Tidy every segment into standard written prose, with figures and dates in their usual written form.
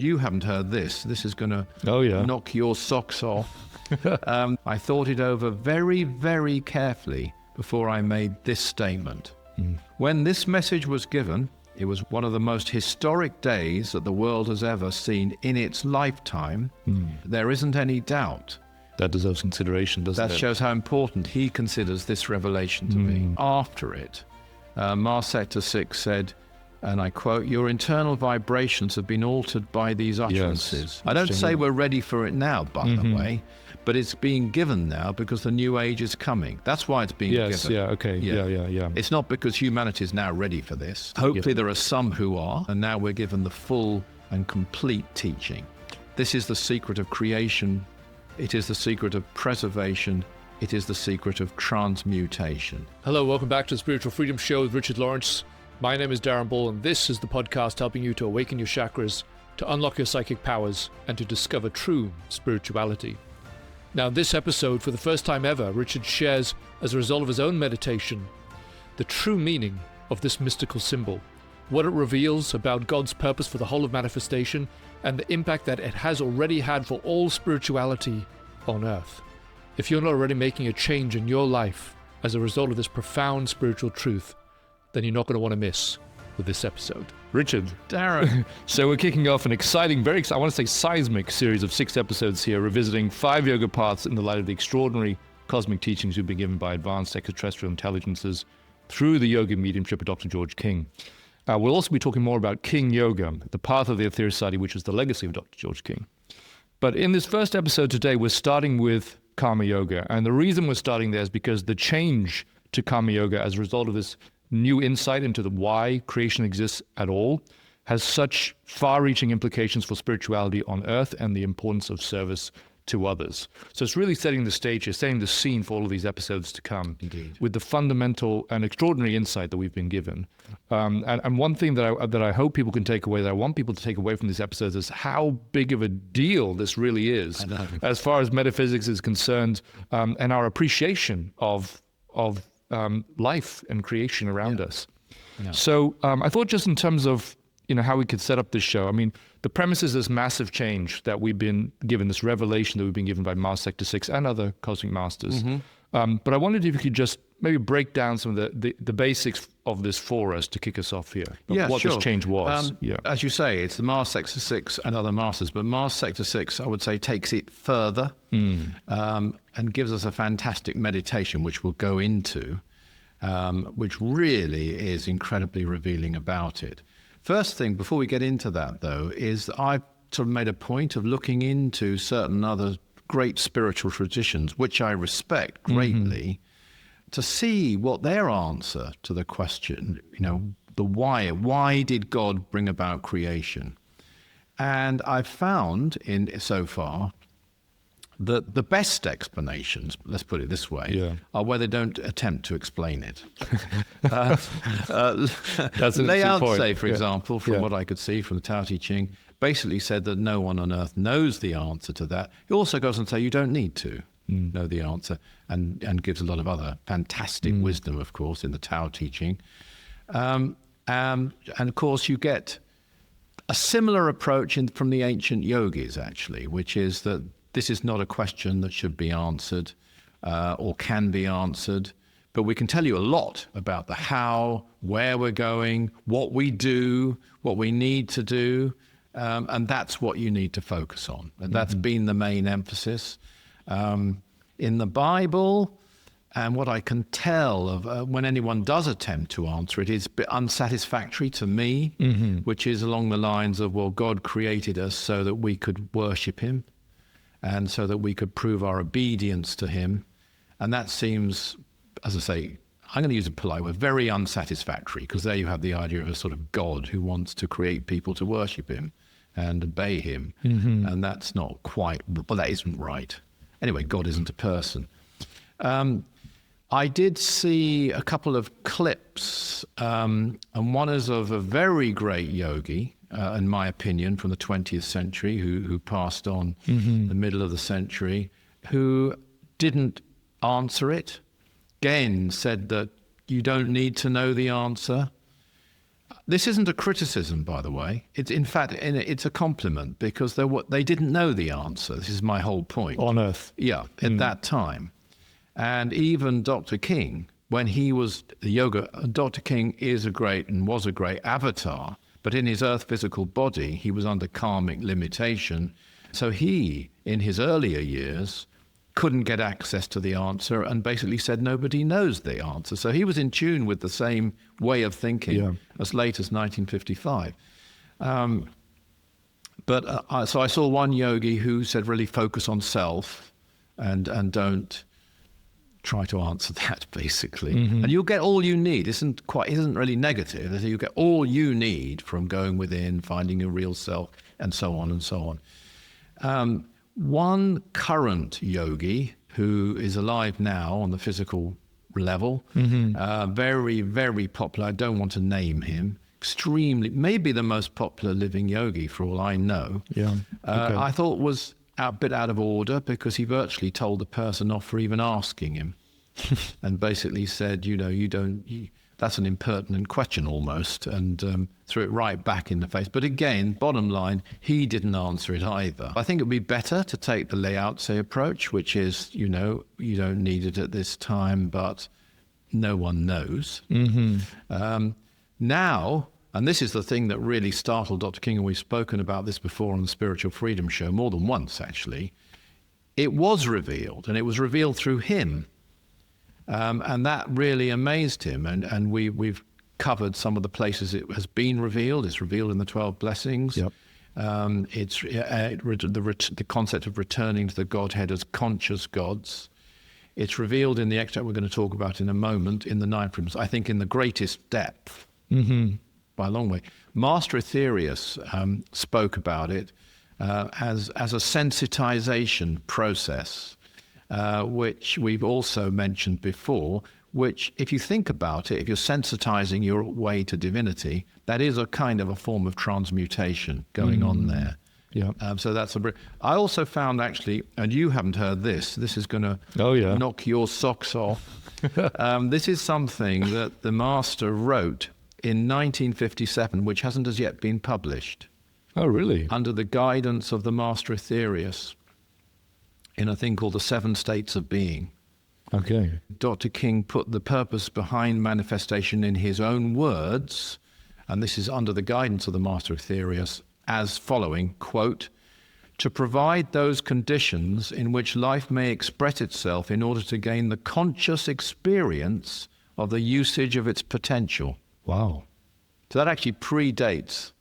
You haven't heard this. This is going to knock your socks off. I thought it over very, very carefully before I made this statement. When this message was given, it was one of the most historic days that the world has ever seen in its lifetime. There isn't any doubt. That deserves consideration, doesn't it? That shows how important he considers this revelation to be. After it, Mars Sector 6 said, and I quote, "Your internal vibrations have been altered by these utterances." Yes. I don't say we're ready for it now, by the way, but it's being given now because the new age is coming. That's why it's being given. Yeah. It's not because humanity is now ready for this. Hopefully there are some who are, and now we're given the full and complete teaching. This is the secret of creation. It is the secret of preservation. It is the secret of transmutation. Hello, welcome back to the Spiritual Freedom Show with Richard Lawrence. My name is Darren Ball, and this is the podcast helping you to awaken your chakras, to unlock your psychic powers, and to discover true spirituality. Now, in this episode, for the first time ever, Richard shares, as a result of his own meditation, the true meaning of this mystical symbol, what it reveals about God's purpose for the whole of manifestation, and the impact that it has already had for all spirituality on Earth. If you're not already making a change in your life as a result of this profound spiritual truth, then you're not going to want to miss with this episode. Richard. Darren. So we're kicking off an exciting, I want to say seismic series of 6 episodes here, revisiting 5 yoga paths in the light of the extraordinary cosmic teachings we've been given by advanced extraterrestrial intelligences through the yoga mediumship of Dr. George King. We'll also be talking more about King Yoga, the path of the Aetherius Society, which is the legacy of Dr. George King. But in this first episode today, we're starting with Karma Yoga. And the reason we're starting there is because the change to Karma Yoga as a result of this new insight into why creation exists at all has such far-reaching implications for spirituality on Earth and the importance of service to others. So it's really setting the stage here, setting the scene for all of these episodes to come. Indeed. With the fundamental and extraordinary insight that we've been given. And one thing that I hope people can take away, that I want people to take away from these episodes, is how big of a deal this really is as far as metaphysics is concerned, and our appreciation of life and creation around us. Yeah. So I thought, just in terms of how we could set up this show, I mean, the premise is this massive change that we've been given, this revelation that we've been given by Mars Sector 6 and other cosmic masters. But I wondered if you could just maybe break down some of the basics of this for us to kick us off here. What this change was. As you say, it's the Mars Sector 6 and other masters, but Mars Sector 6, I would say, takes it further and gives us a fantastic meditation, which we'll go into, which really is incredibly revealing about it. First thing, before we get into that, though, is that I've sort of made a point of looking into certain other great spiritual traditions, which I respect greatly, to see what their answer to the question, the why did God bring about creation? And I've found so far that the best explanations, let's put it this way, are where they don't attempt to explain it. That's an Liao point. Tse, for example, from what I could see from the Tao Te Ching, basically said that no one on earth knows the answer to that. He also goes on to say you don't need to know the answer, and gives a lot of other fantastic wisdom, of course, in the Tao teaching. And of course, you get a similar approach from the ancient yogis, actually, which is that this is not a question that should be answered or can be answered, but we can tell you a lot about the how, where we're going, what we do, what we need to do, and that's what you need to focus on. And that's been the main emphasis. In the Bible, and what I can tell of when anyone does attempt to answer it is a bit unsatisfactory to me, which is along the lines of, well, God created us so that we could worship him, and so that we could prove our obedience to him. And that seems, as I say, I'm going to use a polite word, very unsatisfactory, because there you have the idea of a sort of God who wants to create people to worship him and obey him. And that's not quite, well, that isn't right. Anyway, God isn't a person. I did see a couple of clips, and one is of a very great yogi, in my opinion, from the 20th century, who passed on the middle of the century, who didn't answer it. Again, said that you don't need to know the answer. This isn't a criticism, by the way. It's in fact, it's a compliment, because they didn't know the answer. This is my whole point. On Earth. Yeah, at that time. And even Dr. King, when he was the yoga, Dr. King is a great and was a great avatar, but in his earth physical body, he was under karmic limitation. So he, in his earlier years, couldn't get access to the answer and basically said nobody knows the answer. So he was in tune with the same way of thinking as late as 1955. So I saw one yogi who said really focus on self and don't try to answer that, basically. And you'll get all you need. Isn't really negative. You get all you need from going within, finding your real self, and so on and so on. One current yogi who is alive now on the physical level, very, very popular. I don't want to name him. Extremely, maybe the most popular living yogi for all I know. Yeah. Okay. I thought was a bit out of order, because he virtually told the person off for even asking him, and basically said, that's an impertinent question almost, and threw it right back in the face. But again, bottom line, he didn't answer it either. I think it would be better to take the Lao-Tse approach, which is, you don't need it at this time, but no one knows. Now, and this is the thing that really startled Dr. King, and we've spoken about this before on the Spiritual Freedom Show, more than once actually, it was revealed, and it was revealed through him. And that really amazed him. And we've covered some of the places it has been revealed. It's revealed in the 12 Blessings. Yep. It's the concept of returning to the Godhead as conscious gods. It's revealed in the extract we're going to talk about in a moment in the 9 Freedoms, I think in the greatest depth, by a long way. Master Aetherius spoke about it as a sensitization process, which we've also mentioned before, which, if you think about it, if you're sensitizing your way to divinity, that is a kind of a form of transmutation going on there. Yeah. So that's I also found actually, and you haven't heard this is going to knock your socks off. This is something that the master wrote in 1957, which hasn't as yet been published. Oh, really? Under the guidance of the Master Aetherius, in a thing called the 7 States of Being. Okay. Dr. King put the purpose behind manifestation in his own words, and this is under the guidance of the Master Aetherius, as following, quote, "To provide those conditions in which life may express itself in order to gain the conscious experience of the usage of its potential." Wow. So that actually predates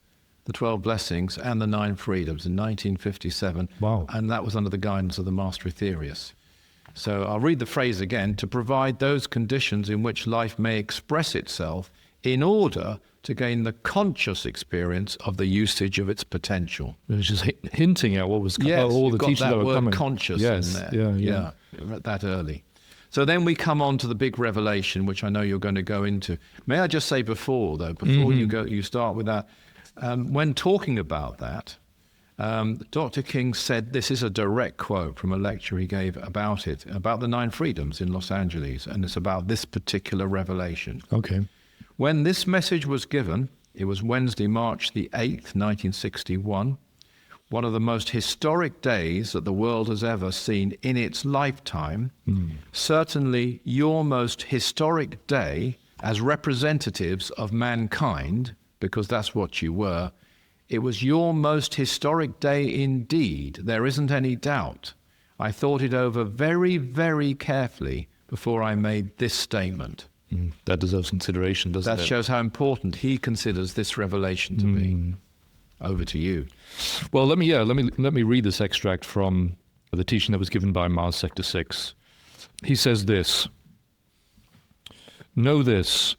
the 12 Blessings and the 9 Freedoms in 1957. Wow. And that was under the guidance of the Master Aetherius. So I'll read the phrase again: to provide those conditions in which life may express itself in order to gain the conscious experience of the usage of its potential. It was just hinting at what was all the teachings that were coming. Conscious in there. Yeah, that early. So then we come on to the big revelation, which I know you're going to go into. May I just say before you start with that, when talking about that, Dr. King said, this is a direct quote from a lecture he gave about it, about the 9 Freedoms in Los Angeles, and it's about this particular revelation. Okay. When this message was given, it was Wednesday, March the 8th, 1961, one of the most historic days that the world has ever seen in its lifetime, certainly your most historic day as representatives of mankind, because that's what you were. It was your most historic day indeed. There isn't any doubt. I thought it over very, very carefully before I made this statement. That deserves consideration, doesn't it? That shows how important he considers this revelation to be. Over to you. Well, let me read this extract from the teaching that was given by Mars Sector 6. He says this: "Know this,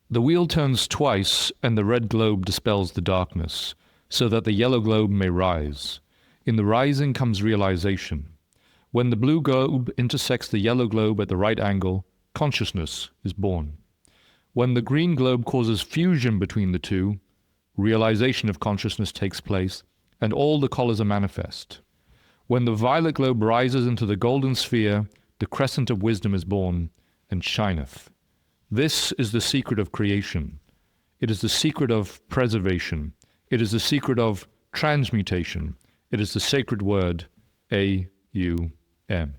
the wheel turns twice and the red globe dispels the darkness, so that the yellow globe may rise. In the rising comes realization. When the blue globe intersects the yellow globe at the right angle, consciousness is born. When the green globe causes fusion between the two, realization of consciousness takes place, and all the colors are manifest. When the violet globe rises into the golden sphere, the crescent of wisdom is born and shineth. This is the secret of creation. It is the secret of preservation. It is the secret of transmutation. It is the sacred word, AUM.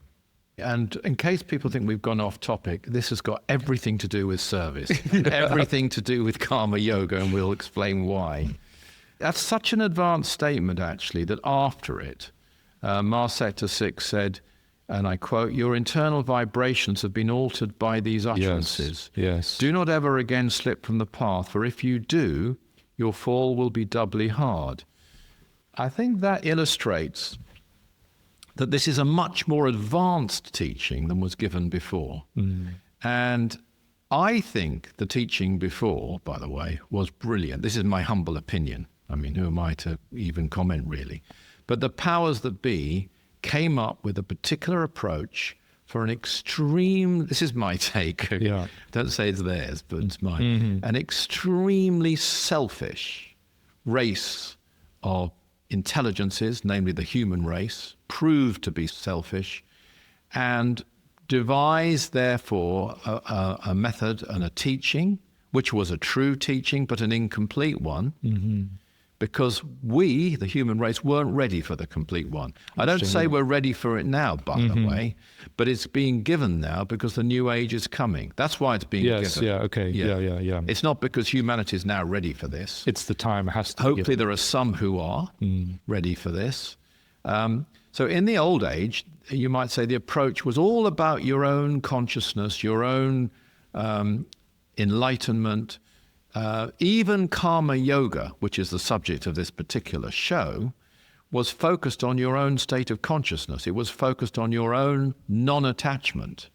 And in case people think we've gone off topic, this has got everything to do with service, everything to do with karma yoga, and we'll explain why. That's such an advanced statement, actually, that after it, Mars Sector 6 said, and I quote, "Your internal vibrations have been altered by these utterances. Yes. Do not ever again slip from the path, for if you do, your fall will be doubly hard." I think that illustrates that this is a much more advanced teaching than was given before. And I think the teaching before, by the way, was brilliant. This is my humble opinion. I mean, who am I to even comment, really? But the powers that be came up with a particular approach for an extreme, this is my take, Yeah. don't say it's theirs, but it's mine, an extremely selfish race of intelligences, namely the human race, proved to be selfish, and devised, therefore, a method and a teaching, which was a true teaching, but an incomplete one, because we, the human race, weren't ready for the complete one. I don't say we're ready for it now, by the way, but it's being given now because the new age is coming. That's why it's being given. Yes, yeah, okay, yeah. It's not because humanity is now ready for this. It's the time, it has to be Hopefully given. there are some who are ready for this. So in the old age, you might say the approach was all about your own consciousness, your own enlightenment. Even karma yoga, which is the subject of this particular show, was focused on your own state of consciousness. It was focused on your own non-attachment.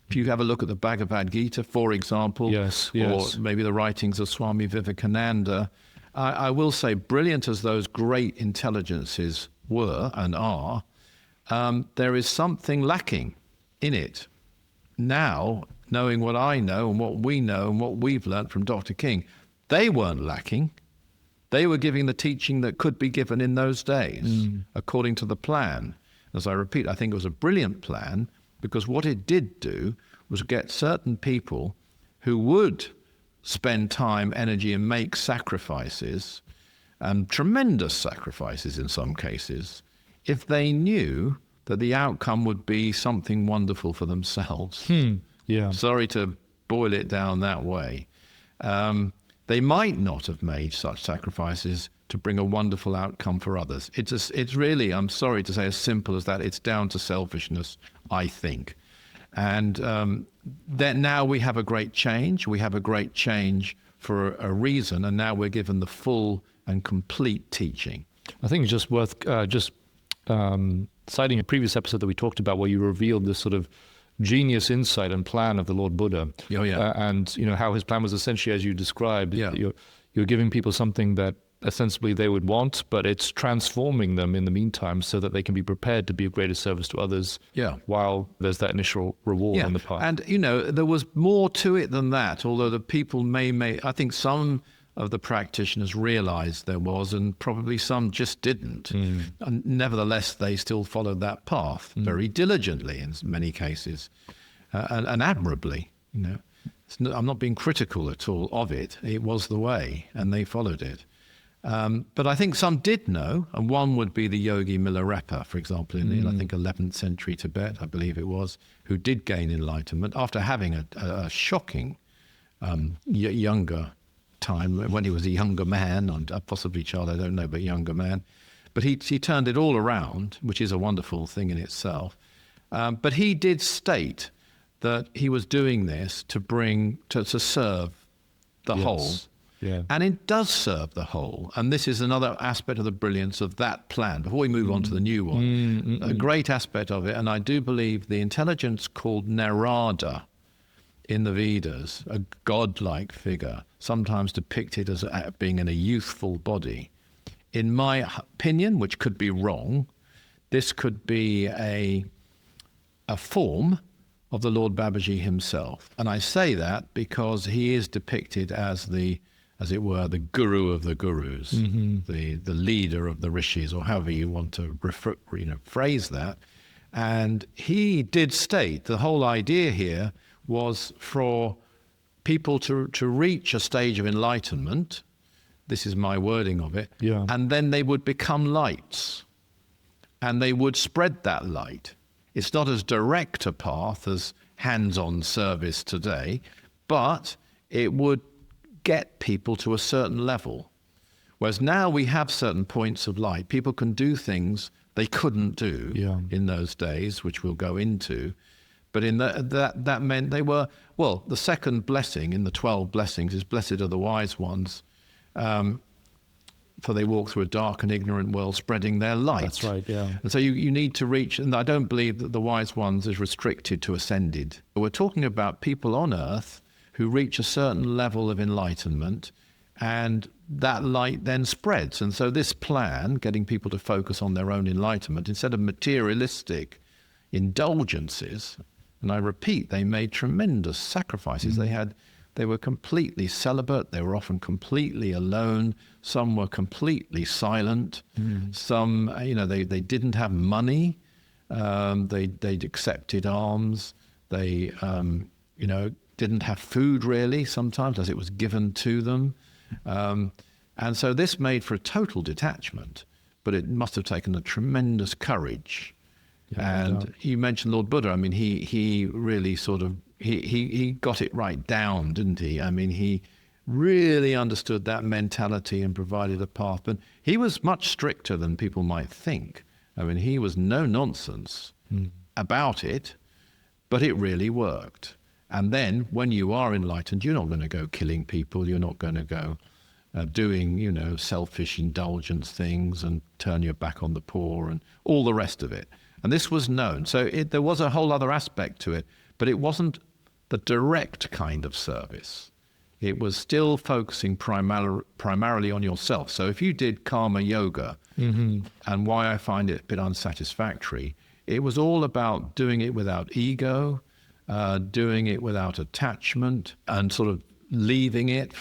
If you have a look at the Bhagavad Gita, for example, Yes. or maybe the writings of Swami Vivekananda, I will say, brilliant as those great intelligences were and are, there is something lacking in it. Now, knowing what I know and what we know and what we've learnt from Dr. King, they weren't lacking. They were giving the teaching that could be given in those days, according to the plan. As I repeat, I think it was a brilliant plan, because what it did do was get certain people who would spend time, energy, and make sacrifices, and tremendous sacrifices in some cases, if they knew that the outcome would be something wonderful for themselves. Yeah. Sorry to boil it down that way. They might not have made such sacrifices to bring a wonderful outcome for others. It's really, I'm sorry to say, as simple as that. It's down to selfishness, I think. And that now we have a great change. We have a great change for a reason, and now we're given the full and complete teaching. I think it's just worth citing a previous episode that we talked about, where you revealed this sort of genius insight and plan of the Lord Buddha. Oh, yeah. And you know how his plan was essentially as you described. Yeah. You're giving people something that ostensibly they would want, but it's transforming them in the meantime so that they can be prepared to be of greater service to others. Yeah. While there's that initial reward on the path. And you know, there was more to it than that, although the people may I think some of the practitioners realized there was, and probably some just didn't. And nevertheless, they still followed that path very diligently in many cases, and admirably. You know, I'm not being critical at all of it. It was the way, and they followed it. But I think some did know, and one would be the Yogi Milarepa, for example, in I think 11th century Tibet, I believe it was, who did gain enlightenment after having a shocking younger time, when he was a younger man, and possibly child, I don't know, but younger man. But he turned it all around, which is a wonderful thing in itself. But he did state that he was doing this to serve the whole. Yeah. And it does serve the whole. And this is another aspect of the brilliance of that plan. Before we move on to the new one, a great aspect of it, and I do believe the intelligence called Narada in the Vedas, a godlike figure, sometimes depicted as being in a youthful body. In my opinion, which could be wrong, this could be a form of the Lord Babaji himself. And I say that because he is depicted as as it were, the guru of the gurus, the leader of the rishis, or however you want to phrase that. And he did state the whole idea here was for people to reach a stage of enlightenment. This is my wording of it. Yeah. And then they would become lights, and they would spread that light. It's not as direct a path as hands-on service today, but it would get people to a certain level. Whereas now we have certain points of light. People can do things they couldn't do in those days, which we'll go into. But in that meant they were, well, the second blessing in the 12 blessings is blessed are the wise ones, for they walk through a dark and ignorant world spreading their light. That's right, yeah. And so you need to reach, and I don't believe that the wise ones is restricted to ascended. We're talking about people on earth who reach a certain level of enlightenment, and that light then spreads. And so this plan, getting people to focus on their own enlightenment instead of materialistic indulgences, and I repeat, they made tremendous sacrifices. They were completely celibate. They were often completely alone. Some were completely silent. Some, they didn't have money. They'd accepted alms. They, didn't have food really sometimes as it was given to them. And so this made for a total detachment, but it must have taken a tremendous courage. Yeah, and you mentioned Lord Buddha. I mean, he really sort of, he got it right down, didn't he? I mean, he really understood that mentality and provided a path. But he was much stricter than people might think. I mean, he was no nonsense about it, but it really worked. And then when you are enlightened, you're not going to go killing people. You're not going to go doing, selfish indulgence things and turn your back on the poor and all the rest of it. And this was known. So there was a whole other aspect to it, but it wasn't the direct kind of service. It was still focusing primarily on yourself. So if you did karma yoga, and why I find it a bit unsatisfactory, it was all about doing it without ego, doing it without attachment, and sort of leaving it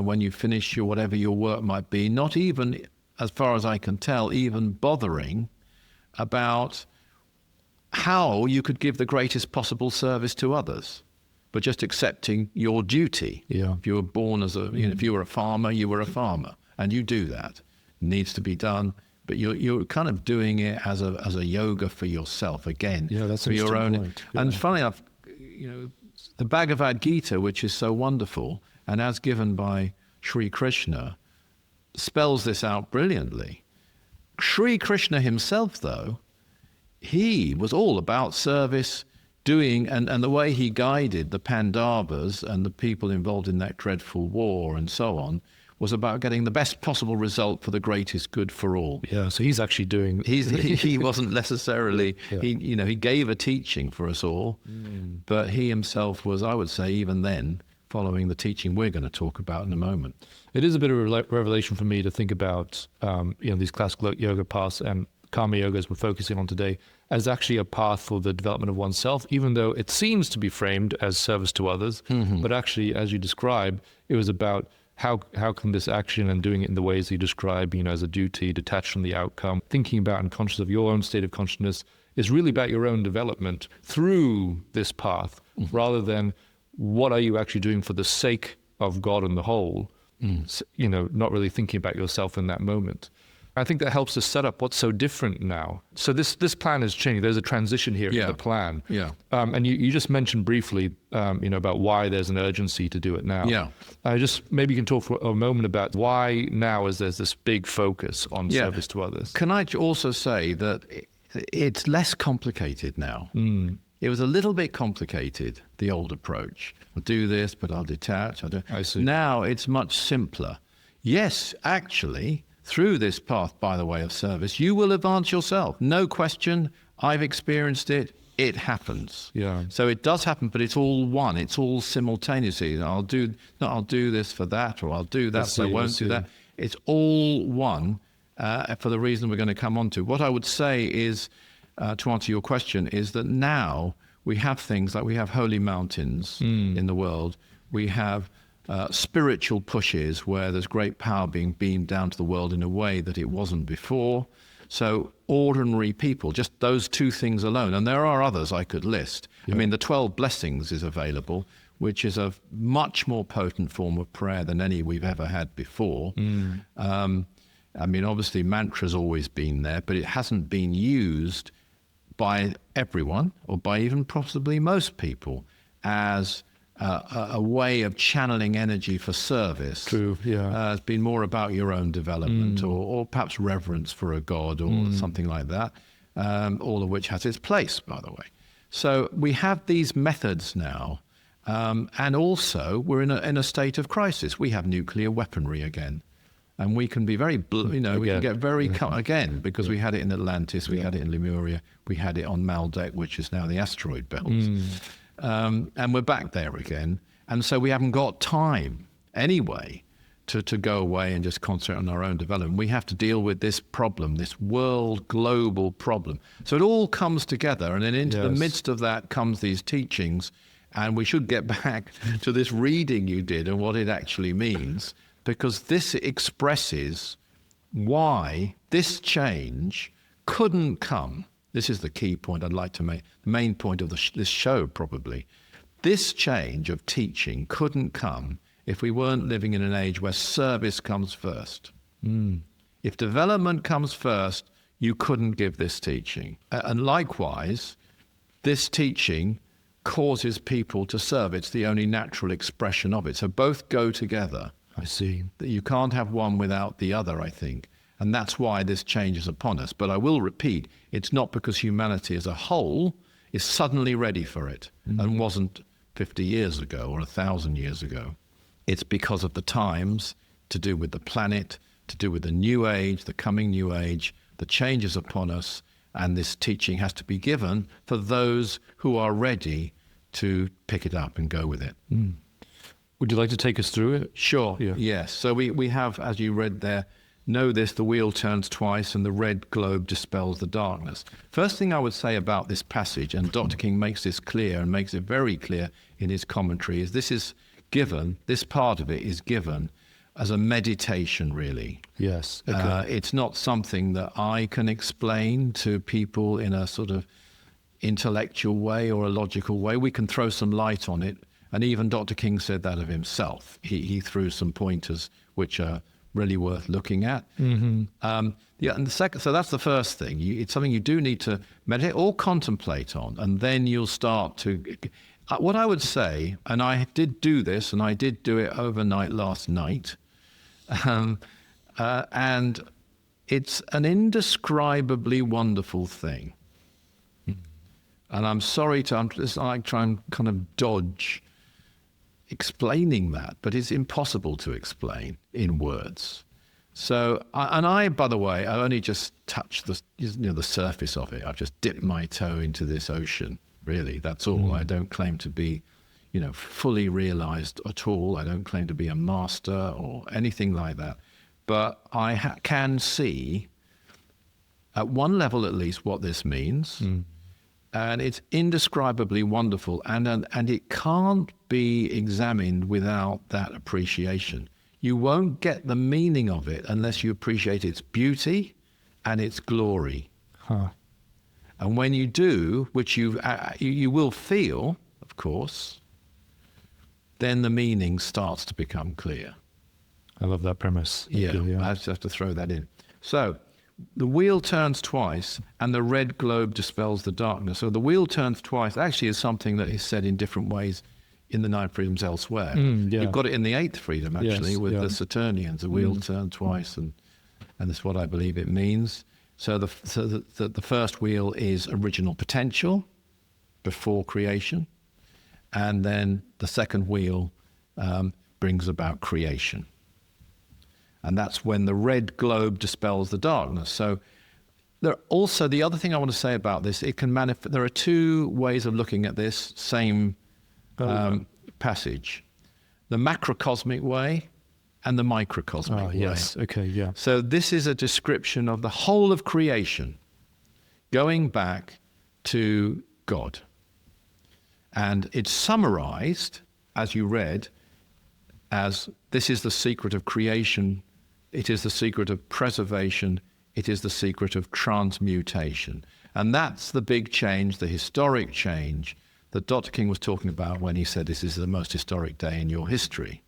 when you finish whatever your work might be, not even, as far as I can tell, even bothering about how you could give the greatest possible service to others, but just accepting your duty. Yeah. If you were born as if you were a farmer, you were a farmer, and you do that. It needs to be done, but you're kind of doing it as a yoga for yourself again. Yeah, that's for your own. point. Yeah. And funny enough, the Bhagavad Gita, which is so wonderful, and as given by Sri Krishna, spells this out brilliantly. Sri Krishna himself, though, he was all about service, doing, and the way he guided the Pandavas and the people involved in that dreadful war and so on, was about getting the best possible result for the greatest good for all. Yeah, so he's actually doing... He wasn't necessarily... Yeah. He gave a teaching for us all, but he himself was, I would say, even then, following the teaching we're going to talk about in a moment. It is a bit of a revelation for me to think about these classical yoga paths and karma yoga, as we're focusing on today, as actually a path for the development of oneself, even though it seems to be framed as service to others. But actually, as you describe, it was about how can this action and doing it in the ways that you describe, as a duty, detached from the outcome, thinking about and conscious of your own state of consciousness, is really about your own development through this path, rather than what are you actually doing for the sake of God and the whole, not really thinking about yourself in that moment. I think that helps us set up what's so different now. So this plan is changing. There's a transition here in the plan. Yeah. And you just mentioned briefly, about why there's an urgency to do it now. Yeah. Maybe you can talk for a moment about why now is there's this big focus on service to others. Can I also say that it's less complicated now? It was a little bit complicated, the old approach. I'll do this, but I'll detach. I see. Now it's much simpler. Yes, actually, through this path, by the way, of service, you will advance yourself. No question. I've experienced it. It happens. Yeah. So it does happen, but it's all one. It's all simultaneously. I'll do this for that, or I'll do that, but I won't do that. It's all one for the reason we're going to come on to. What I would say is, to answer your question, is that now we have things like we have holy mountains in the world. We have spiritual pushes where there's great power being beamed down to the world in a way that it wasn't before. So ordinary people, just those two things alone, and there are others I could list. Yeah. I mean, the 12 blessings is available, which is a much more potent form of prayer than any we've ever had before. I mean, obviously mantra's always been there, but it hasn't been used by everyone, or by even possibly most people, as a way of channeling energy for service. True, yeah. It's been more about your own development, or perhaps reverence for a god, or something like that, all of which has its place, by the way. So we have these methods now, and also we're in a state of crisis. We have nuclear weaponry again. And we can be very, we can get very, again, because we had it in Atlantis, we had it in Lemuria, we had it on Maldek, which is now the asteroid belt. And we're back there again. And so we haven't got time anyway to go away and just concentrate on our own development. We have to deal with this problem, this world global problem. So it all comes together, and then into the midst of that comes these teachings. And we should get back to this reading you did and what it actually means, because this expresses why this change couldn't come. This is the key point I'd like to make, the main point of this show probably. This change of teaching couldn't come if we weren't living in an age where service comes first. If development comes first, you couldn't give this teaching. And likewise, this teaching causes people to serve. It's the only natural expression of it. So both go together. I see. That you can't have one without the other, I think. And that's why this change is upon us. But I will repeat, it's not because humanity as a whole is suddenly ready for it and wasn't 50 years ago or 1,000 years ago. It's because of the times, to do with the planet, to do with the new age, the coming new age, the changes upon us, and this teaching has to be given for those who are ready to pick it up and go with it. Would you like to take us through it? Sure, yes. So we have, as you read there, know this, the wheel turns twice and the red globe dispels the darkness. First thing I would say about this passage, and Dr. King makes this clear and makes it very clear in his commentary, is this is given, this part of it is given as a meditation, really. Yes. Okay. It's not something that I can explain to people in a sort of intellectual way or a logical way. We can throw some light on it. And even Dr. King said that of himself. He threw some pointers which are really worth looking at. And the second, so that's the first thing. It's something you do need to meditate or contemplate on, and then you'll start to. What I would say, and I did do this, and I did do it overnight last night, and it's an indescribably wonderful thing. And I'm sorry I'm just like trying to kind of dodge explaining that, but it's impossible to explain in words. So, I, by the way, I only just touched the surface of it. I've just dipped my toe into this ocean. Really, that's all. I don't claim to be, fully realized at all. I don't claim to be a master or anything like that. But I can see, at one level at least, what this means. And it's indescribably wonderful, and it can't be examined without that appreciation. You won't get the meaning of it unless you appreciate its beauty and its glory. And when you do, which you will feel, of course, then the meaning starts to become clear. I love that premise. I just have to throw that in. So, the wheel turns twice and the red globe dispels the darkness. So the wheel turns twice actually is something that is said in different ways in the Nine Freedoms elsewhere. You've got it in the Eighth Freedom, actually, with the Saturnians. The wheel turned twice, and that's what I believe it means. So the first wheel is original potential before creation, and then the second wheel brings about creation. And that's when the red globe dispels the darkness. So there also, the other thing I want to say about this, it can manifest. There are two ways of looking at this same passage: the macrocosmic way and the microcosmic way. Yes. Okay. Yeah. So this is a description of the whole of creation, going back to God, and it's summarized, as you read, as this is the secret of creation. It is the secret of preservation. It is the secret of transmutation. And that's the big change, the historic change that Dr. King was talking about when he said this is the most historic day in your history.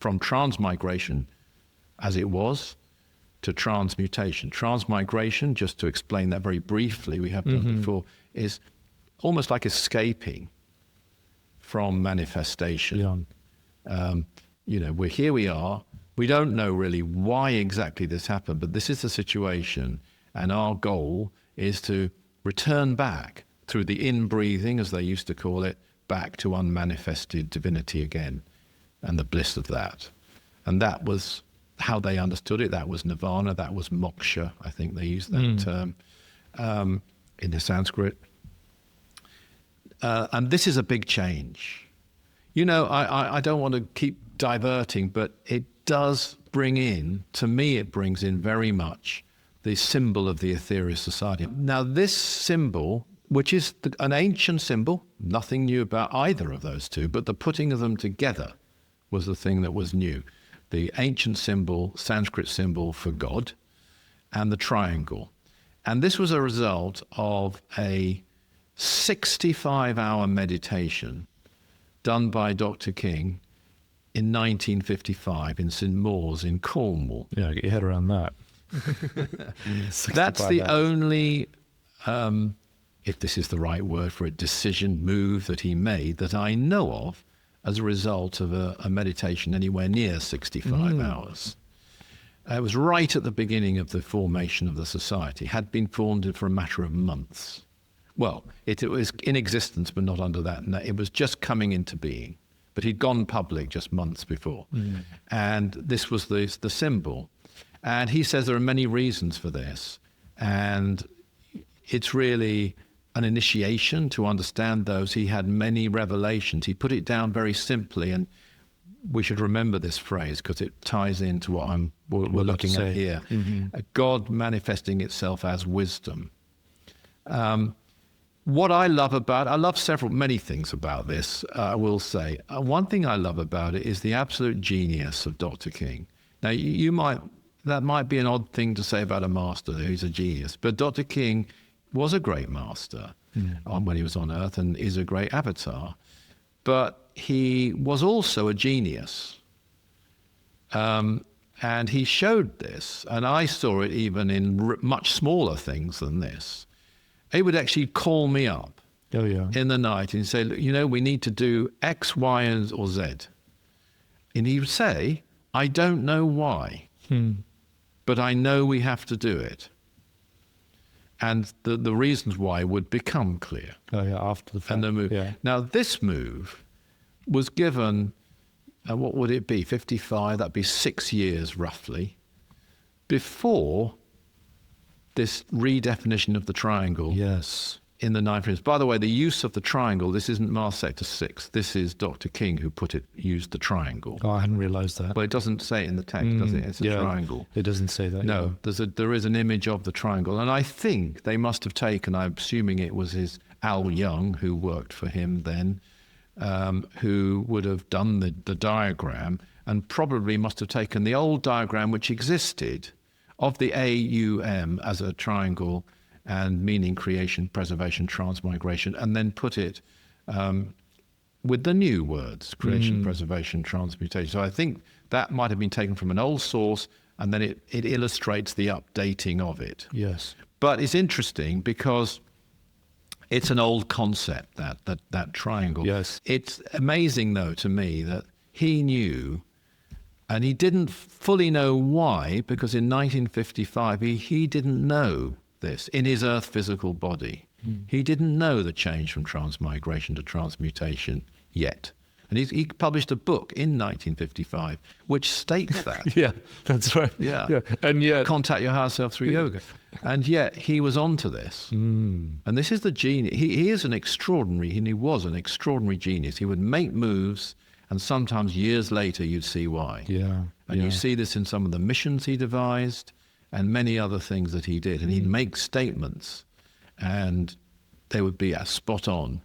From transmigration, as it was, to transmutation. Transmigration, just to explain that very briefly, we have done before, is almost like escaping from manifestation. Here we are. We don't know really why exactly this happened, but this is the situation, and our goal is to return back through the in-breathing, as they used to call it, back to unmanifested divinity again, and the bliss of that. And that was how they understood it. That was nirvana, that was moksha, I think they used that term in the Sanskrit. And this is a big change. I don't want to keep diverting, but it does bring in, to me it brings in very much the symbol of the Aetherius Society. Now this symbol, which is an ancient symbol, nothing new about either of those two, but the putting of them together was the thing that was new. The ancient symbol, Sanskrit symbol for God, and the triangle. And this was a result of a 65-hour meditation done by Dr. King in 1955 in St. Mawes in Cornwall. Yeah, get your head around that. That's the only, if this is the right word for it, decision, move that he made that I know of as a result of a meditation anywhere near 65 hours. It was right at the beginning of the formation of the society, had been formed for a matter of months. Well, it was in existence, but not under that. It was just coming into being. But he'd gone public just months before. And this was the symbol. And he says there are many reasons for this. And it's really an initiation to understand those. He had many revelations. He put it down very simply. And we should remember this phrase because it ties into what we're looking at here. God manifesting itself as wisdom. What I love many things about this, I will say. One thing I love about it is the absolute genius of Dr. King. Now, that might be an odd thing to say about a master who's a genius, but Dr. King was a great master when he was on Earth and is a great avatar. But he was also a genius. And he showed this, and I saw it even in much smaller things than this. He would actually call me up in the night and say, we need to do X, Y, or Z. And he would say, I don't know why, but I know we have to do it. And the reasons why would become clear. After the fact. And the move. Yeah. Now, this move was given, what would it be, 55, that'd be 6 years roughly, before this redefinition of the triangle in the 9th. By the way, the use of the triangle, this isn't Mars Sector 6. This is Dr. King who used the triangle. Oh, I hadn't realized that. Well, it doesn't say it in the text, does it? It's a triangle. It doesn't say that. No, there is an image of the triangle. And I think they must have taken, I'm assuming it was his Al Young, who worked for him then, who would have done the diagram, and probably must have taken the old diagram which existed of the AUM as a triangle and meaning, creation, preservation, transmigration, and then put it with the new words, creation, preservation, transmutation. So I think that might have been taken from an old source, and then it illustrates the updating of it. Yes. But it's interesting because it's an old concept, that triangle. Yes. It's amazing, though, to me that he knew. And he didn't fully know why, because in 1955, he didn't know this in his Earth physical body. He didn't know the change from transmigration to transmutation yet. And he published a book in 1955 which states that. Yeah, that's right. Yeah. And yet, contact your higher self through yoga. And yet he was onto this. And this is the genius. He is an extraordinary, and he was an extraordinary genius. He would make moves, and sometimes years later, you'd see why. And you see this in some of the missions he devised and many other things that he did. And he'd make statements, and they would be spot on.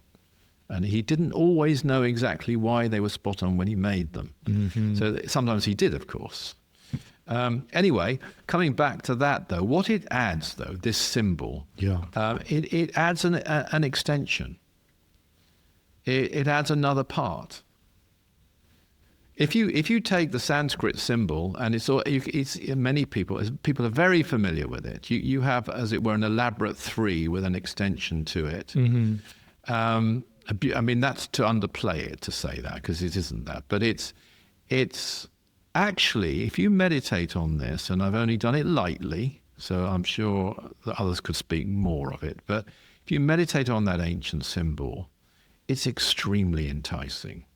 And he didn't always know exactly why they were spot on when he made them. So sometimes he did, of course. Anyway, coming back to that, though, what it adds, though, this symbol, it adds an extension. it adds another part. If you take the Sanskrit symbol, and it's many people are very familiar with it. You have, as it were, an elaborate 3 with an extension to it. Mm-hmm. I mean, that's to underplay it to say that, because it isn't that. But it's actually, if you meditate on this, and I've only done it lightly, so I'm sure that others could speak more of it. But if you meditate on that ancient symbol, it's extremely enticing.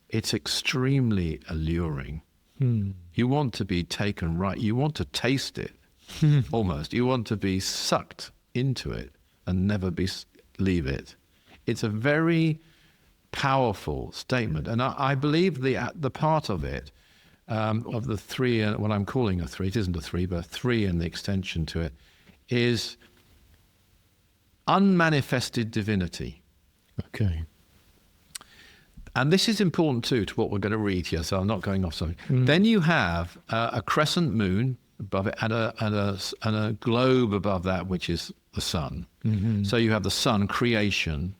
It's extremely alluring. You want to be taken right. You want to taste it, almost. You want to be sucked into it and never leave it. It's a very powerful statement. And I believe the part of it, of the 3, what I'm calling a 3, it isn't a 3, but a 3 and the extension to it, is unmanifested divinity. Okay. And this is important too to what we're going to read here, so I'm not going off something. Then you have a crescent moon above it and a globe above that, which is the sun. Mm-hmm. So you have the sun, creation,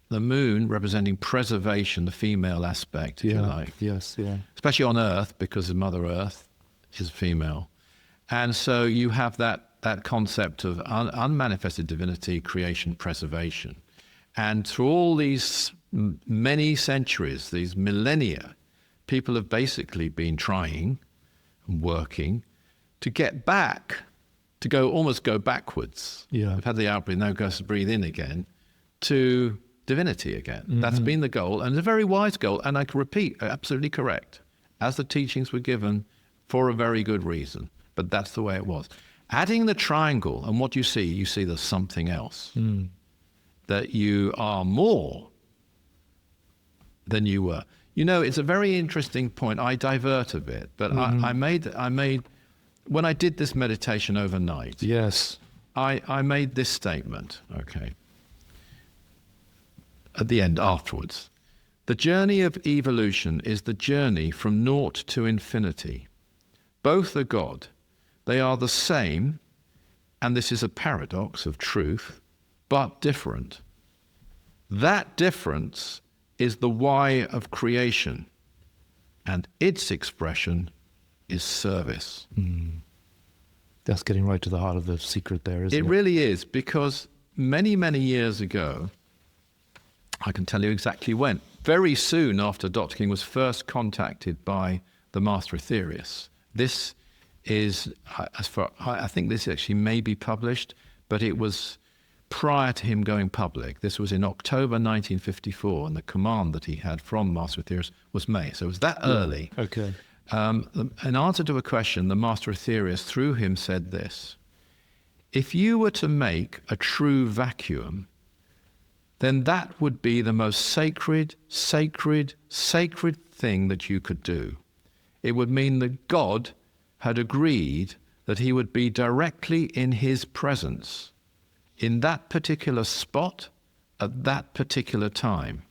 the moon representing preservation, the female aspect, if you like. Yes, yeah. Especially on Earth, because Mother Earth is female. And so you have that concept of unmanifested divinity, creation, preservation. And through all these many centuries, these millennia, people have basically been trying and working to get back, to almost go backwards. Yeah. They've had the out-breath, now goes to breathe in again, to divinity again. Mm-hmm. That's been the goal, and it's a very wise goal, and I can repeat, absolutely correct, as the teachings were given for a very good reason, but that's the way it was. Adding the triangle, and what you see there's something else. That you are more than you were. You know, it's a very interesting point. I divert a bit, but I made when I did this meditation overnight. Yes. I made this statement, okay, at the end, afterwards. The journey of evolution is the journey from naught to infinity. Both are God. They are the same, and this is a paradox of truth, but different. That difference is the why of creation, and its expression is service. That's getting right to the heart of the secret there, isn't it? It really is, because many, many years ago, I can tell you exactly when, very soon after Dr. King was first contacted by the Master Aetherius. This is, I think this actually may be published, but it was prior to him going public. This was in October 1954, and the command that he had from Master Aetherius was May. So it was that early. Okay. In answer to a question, the Master Aetherius, through him, said this: if you were to make a true vacuum, then that would be the most sacred thing that you could do. It would mean that God had agreed that he would be directly in his presence in that particular spot at that particular time.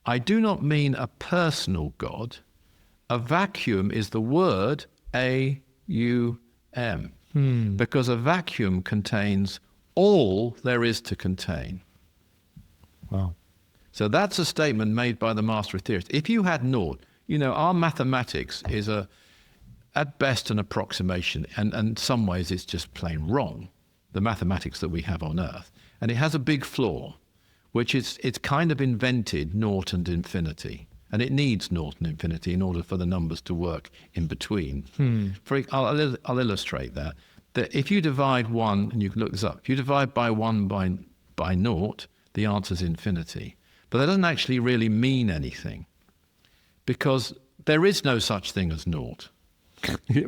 I do not mean a personal God. A vacuum is the word A-U-M, because a vacuum contains all there is to contain. Wow. So that's a statement made by the Master Aetherius. If you had naught, you know, our mathematics is at best an approximation, and in some ways it's just plain wrong, the mathematics that we have on Earth. And it has a big flaw, which is it's kind of invented naught and infinity. And it needs naught and infinity in order for the numbers to work in between. I'll illustrate that. That if you divide 1, and you can look this up, if you divide by 1 by naught, the answer is infinity. But that doesn't actually really mean anything, because there is no such thing as naught.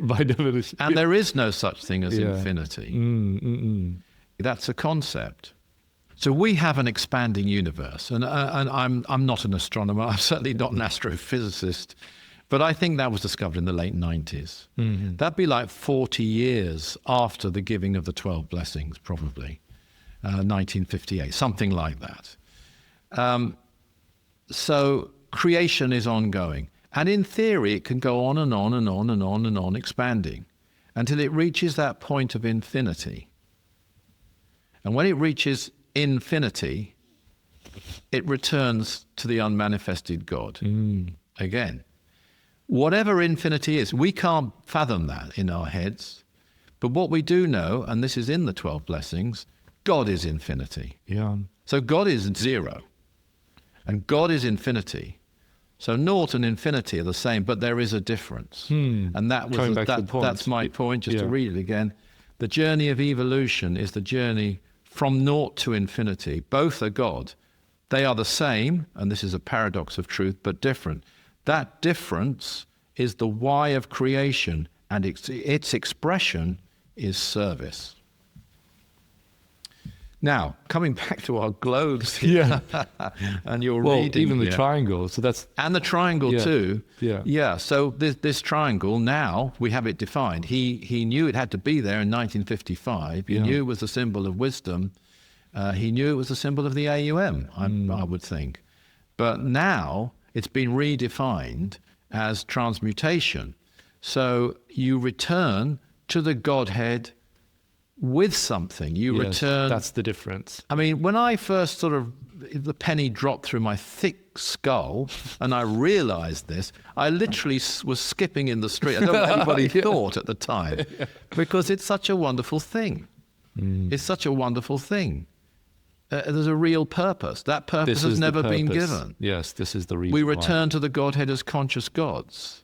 By definition. And there is no such thing as infinity. That's a concept. So we have an expanding universe, and I'm not an astronomer. I'm certainly not an astrophysicist, but I think that was discovered in the late 90s. That'd be like 40 years after the giving of the 12 blessings, probably, 1958, something like that. So creation is ongoing, and in theory, it can go on and on and on and on and on, expanding until it reaches that point of infinity. And when it reaches infinity, it returns to the unmanifested God. Again, whatever infinity is, we can't fathom that in our heads. But what we do know, and this is in the 12 blessings, God is infinity. Yeah. So God is zero, and God is infinity. So naught and infinity are the same, but there is a difference. And that was that's my point, just to read it again. The journey of evolution is the journey from naught to infinity. Both are God. They are the same, and this is a paradox of truth, but different. That difference is the why of creation, and its expression is service. Now, coming back to our globes here, and you're reading... even the triangle, so that's... And the triangle too. Yeah. So this triangle, now we have it defined. He knew it had to be there in 1955. He knew it was a symbol of wisdom. He knew it was a symbol of the AUM, I would think. But now it's been redefined as transmutation. So you return to the Godhead with something. You return... That's the difference. I mean, when I first the penny dropped through my thick skull and I realized this, I literally was skipping in the street. I don't know what anybody thought at the time, because it's such a wonderful thing. It's such a wonderful thing. There's a real purpose. That purpose has never been given. Yes, this is the reason. We return to the Godhead as conscious gods.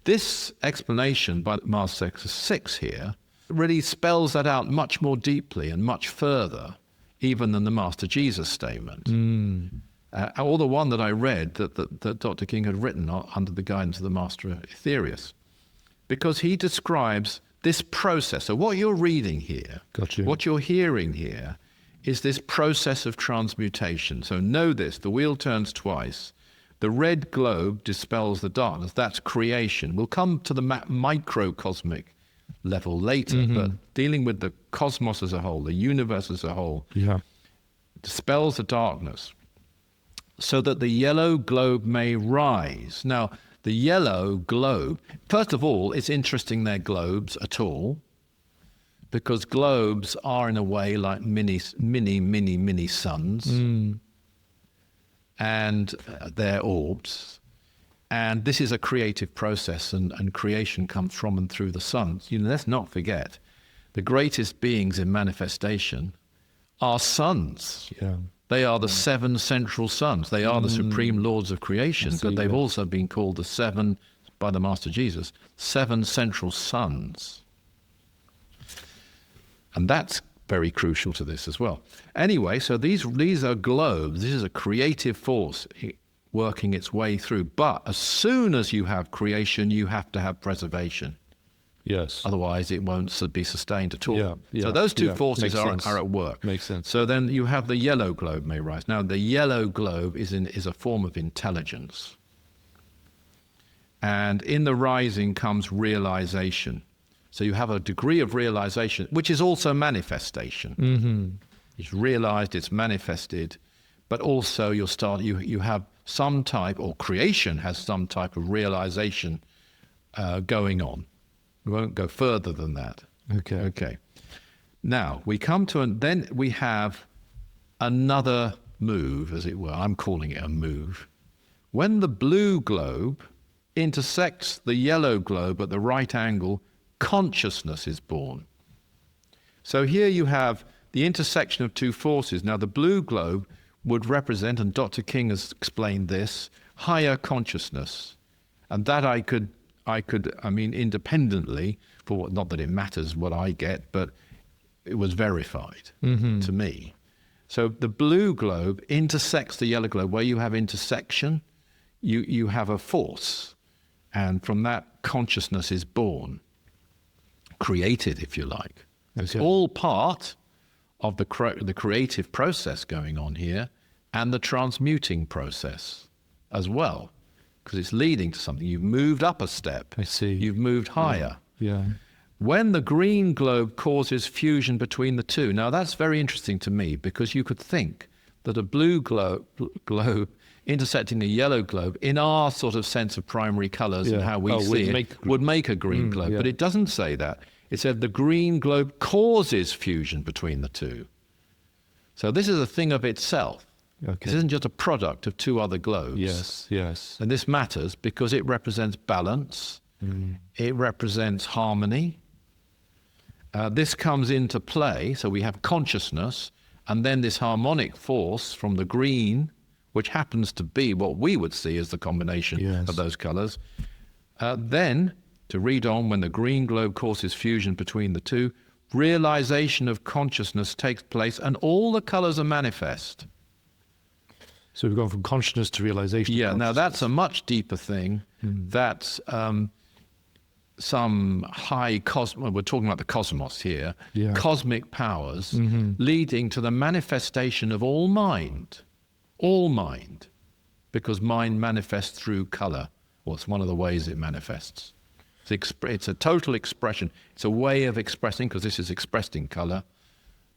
This explanation by Master 6 here really spells that out much more deeply and much further even than the Master Jesus statement. Or the one that I read that Dr. King had written under the guidance of the Master Aetherius. Because he describes this process. So what you're reading here, what you're hearing here, is this process of transmutation. So know this, the wheel turns twice. The red globe dispels the darkness. That's creation. We'll come to the microcosmic level later, but dealing with the cosmos as a whole, the universe as a whole, dispels the darkness so that the yellow globe may rise. Now, the yellow globe, first of all, it's interesting they're globes at all, because globes are in a way like mini suns, and they're orbs. And this is a creative process, and creation comes from and through the sun. Let's not forget, the greatest beings in manifestation are suns. They are the 7 central suns. They are the supreme lords of creation, but they've also been called the 7, by the Master Jesus, 7 central suns. And that's very crucial to this as well. Anyway, so these are globes. This is a creative force working its way through. But as soon as you have creation, you have to have preservation. Yes. Otherwise, it won't be sustained at all. So those two forces are at work. Makes sense. So then you have the yellow globe may rise. Now, the yellow globe is a form of intelligence. And in the rising comes realization. So you have a degree of realization, which is also manifestation. It's realized, it's manifested, but also you have some type, or creation has some type of realization going on. We won't go further than that. Okay. Now, we come to, and then we have another move, as it were. I'm calling it a move. When the blue globe intersects the yellow globe at the right angle, consciousness is born. So here you have the intersection of two forces. Now, the blue globe would represent, and Dr. King has explained this, higher consciousness. And that I mean, independently, not that it matters what I get, but it was verified to me. So the blue globe intersects the yellow globe. Where you have intersection, you have a force. And from that, consciousness is born, created, if you like. It's all part of the creative process going on here, and the transmuting process as well, because it's leading to something. You've moved up a step. I see. You've moved higher. When the green globe causes fusion between the two, now that's very interesting to me, because you could think that a blue globe intersecting a yellow globe, in our sort of sense of primary colors and how we see it, would make a green globe. But it doesn't say that. It said the green globe causes fusion between the two. So this is a thing of itself. Okay. This isn't just a product of two other globes. Yes, yes. And this matters because it represents balance. It represents harmony. This comes into play. So we have consciousness, and then this harmonic force from the green, which happens to be what we would see as the combination Yes. of those colors. Then, to read on, when the green globe causes fusion between the two, realization of consciousness takes place, and all the colors are manifest. So we've gone from consciousness to realization. Yeah, now that's a much deeper thing. That's some high cosmos, we're talking about the cosmos here, Yeah. cosmic powers leading to the manifestation of all mind, because mind manifests through color. Well, it's one of the ways it manifests. It's a total expression. It's a way of expressing, because this is expressed in color,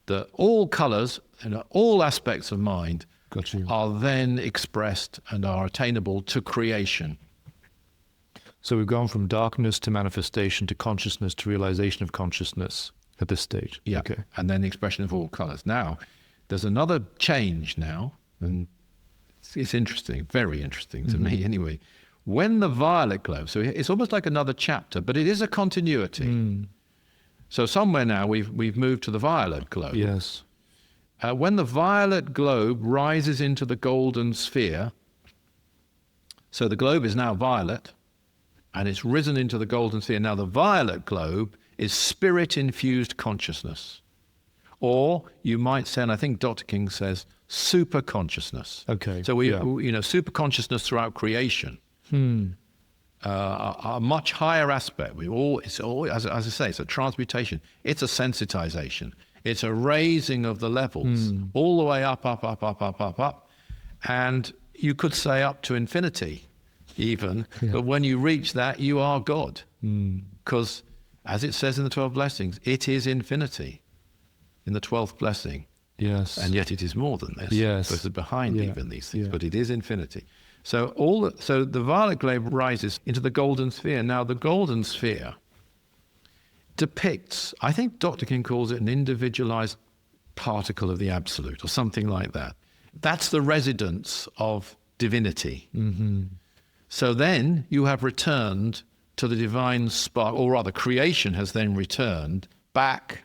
that all colors and all aspects of mind Got you. are then expressed and are attainable to creation. So we've gone from darkness to manifestation to consciousness to realization of consciousness at this stage. Yeah. Okay. And then the expression of all colors. Now, there's another change now, and it's interesting, very interesting to me anyway. When the violet globe, so it's almost like another chapter, but it is a continuity. So somewhere now we've moved to the violet globe. Yes. When the violet globe rises into the golden sphere, so the globe is now violet, and it's risen into the golden sphere. Now the violet globe is spirit-infused consciousness. Or you might say, and I think Dr. King says, super consciousness. Okay. So super consciousness throughout creation. A much higher aspect. It's all, as I say, it's a transmutation. It's a sensitization. It's a raising of the levels, all the way up, up, up, up, up, up, up. And you could say up to infinity even. Yeah. But when you reach that, you are God. Because as it says in the 12 blessings, it is infinity in the 12th blessing. Yes. And yet it is more than this. Yes. So it's behind even these things, Yeah. but it is infinity. So so the violet globe rises into the golden sphere. Now the golden sphere depicts, I think Dr. King calls it an individualized particle of the absolute or something like that. That's the residence of divinity. So then you have returned to the divine spark, or rather creation has then returned back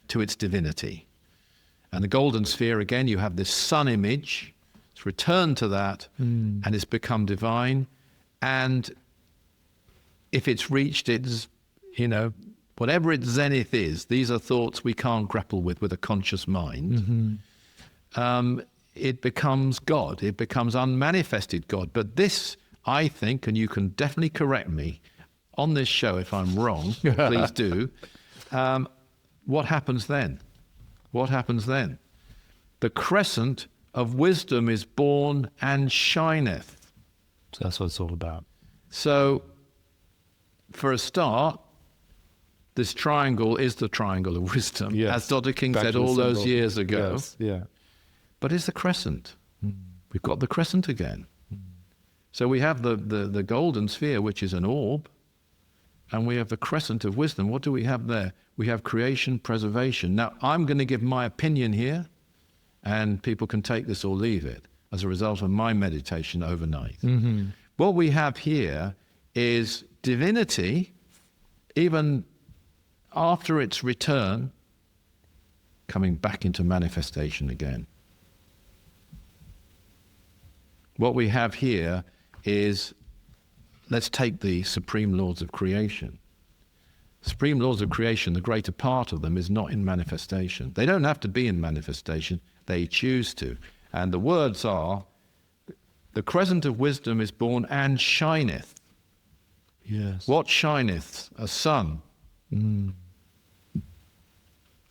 to its divinity. And the golden sphere, again, you have this sun image. It's returned to that, and it's become divine. And if it's reached its, whatever its zenith is, these are thoughts we can't grapple with a conscious mind. It becomes God. It becomes unmanifested God. But this, I think, and you can definitely correct me on this show if I'm wrong, please do. What happens then? What happens then? The crescent of wisdom is born and shineth. So that's what it's all about. So, for a start, this triangle is the triangle of wisdom, Yes. as Dr. King Back said to the all those symbol. years ago. Yes. Yeah. But it's the crescent. We've got the crescent again. So we have the golden sphere, which is an orb, and we have the crescent of wisdom. What do we have there? We have creation, preservation. Now, I'm going to give my opinion here, and people can take this or leave it as a result of my meditation overnight. What we have here is divinity, even after its return, coming back into manifestation again. What we have here is, let's take the supreme laws of creation. Supreme laws of creation, the greater part of them is not in manifestation. They don't have to be in manifestation, they choose to. And the words are, the crescent of wisdom is born and shineth. Yes. What shineth? A sun.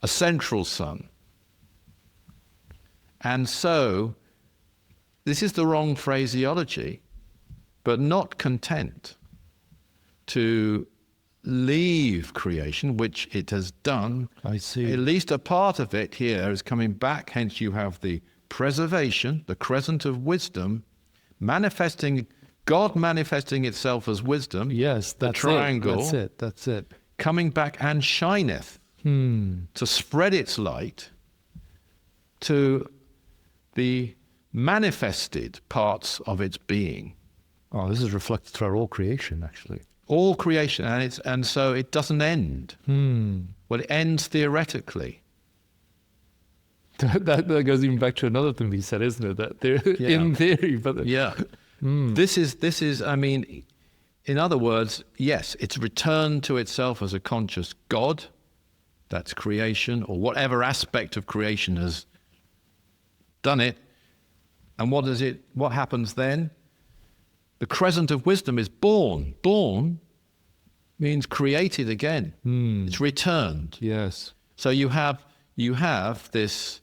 A central sun. And so, this is the wrong phraseology, but not content to leave creation, which it has done. I see. At least a part of it here is coming back, hence you have the preservation, the crescent of wisdom, manifesting, God manifesting itself as wisdom. Yes, the that's triangle. That's it. Coming back and shineth to spread its light to the manifested parts of its being. Oh, this is reflected throughout all creation, actually. All creation, and so it doesn't end. Well, it ends theoretically. That goes even back to another thing we said, isn't it? That in theory, but This is. I mean, in other words, yes, it's returned to itself as a conscious God. That's creation, or whatever aspect of creation has done it. And what happens then? The crescent of wisdom is born. Born means created again. It's returned. yes, So you have this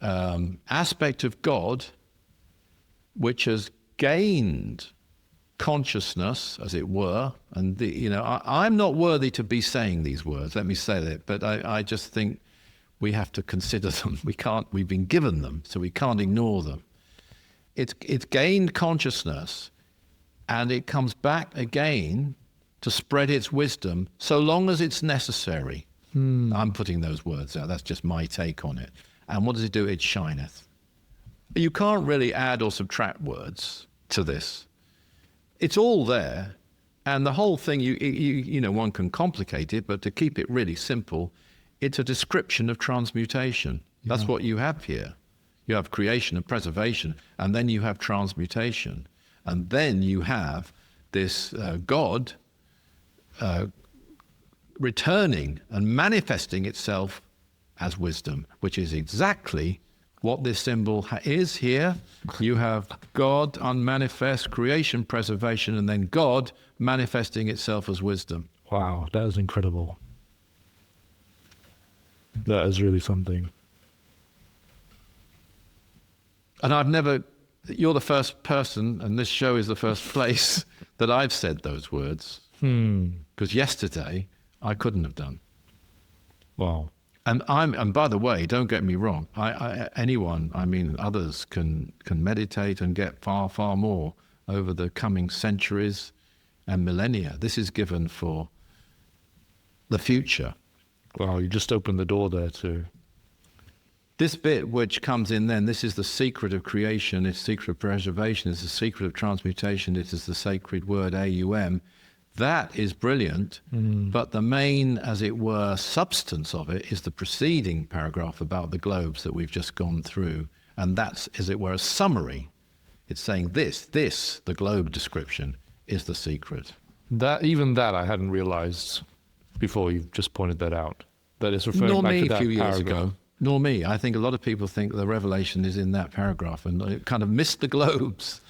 aspect of God which has gained consciousness, as it were. And I'm not worthy to be saying these words. Let me say that. But I just think we have to consider them. We've been given them, so we can't ignore them. It's gained consciousness, and it comes back again to spread its wisdom so long as it's necessary. I'm putting those words out. That's just my take on it. And what does it do? It shineth. You can't really add or subtract words to this. It's all there. And the whole thing, one can complicate it, but to keep it really simple, it's a description of transmutation. That's what you have here. You have creation and preservation, and then you have transmutation. And then you have this God returning and manifesting itself as wisdom, which is exactly what this symbol is here. You have God, unmanifest, creation, preservation, and then God manifesting itself as wisdom. wow, that is incredible. That is really something. And you're the first person, and this show is the first place that I've said those words. Because yesterday I couldn't have done. Wow. And by the way, don't get me wrong. Others can meditate and get far, far more over the coming centuries and millennia. This is given for the future. Wow, you just opened the door there to... This bit which comes in then, this is the secret of creation, it's the secret of preservation, it's the secret of transmutation, it is the sacred word AUM. That is brilliant, but the main, as it were, substance of it is the preceding paragraph about the globes that we've just gone through. And that's, as it were, a summary. It's saying this, the globe description, is the secret. Even that I hadn't realized before you just pointed that out. That is referring Nor back me to that a few years paragraph. ago. Nor me. I think a lot of people think the revelation is in that paragraph and it kind of missed the globes.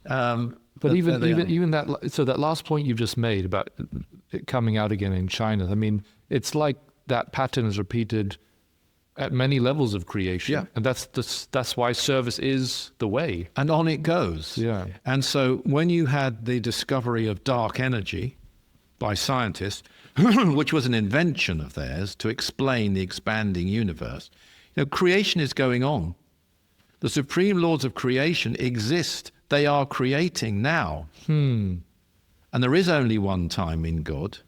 But even that, so that last point you just made about it coming out again in China, I mean, it's like that pattern is repeated at many levels of creation. Yeah. And that's why service is the way. And on it goes. Yeah. And so when you had the discovery of dark energy by scientists, which was an invention of theirs to explain the expanding universe, creation is going on. The supreme lords of creation exist. They are creating now. And there is only one time in God.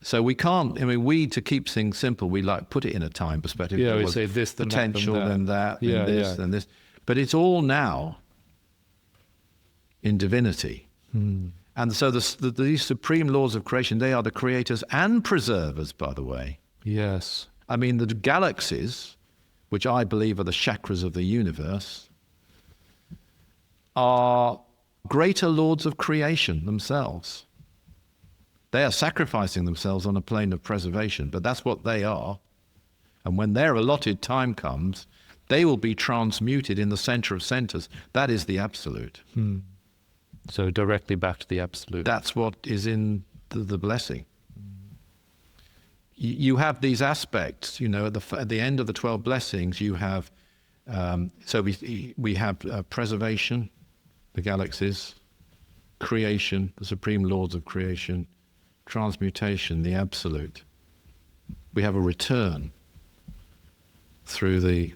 So we can't, to keep things simple, we put it in a time perspective. Yeah, we say this, then potential, then that, yeah, then this, then this. But it's all now in divinity. And so these supreme laws of creation, they are the creators and preservers, by the way. Yes. The galaxies, which I believe are the chakras of the universe, are greater lords of creation themselves. They are sacrificing themselves on a plane of preservation, but that's what they are. And when their allotted time comes, they will be transmuted in the center of centers. That is the absolute. So directly back to the absolute. That's what is in the blessing. You have these aspects, at the end of the 12 blessings, you have, we have preservation, the galaxies, creation, the supreme lords of creation, transmutation, the absolute. We have a return through the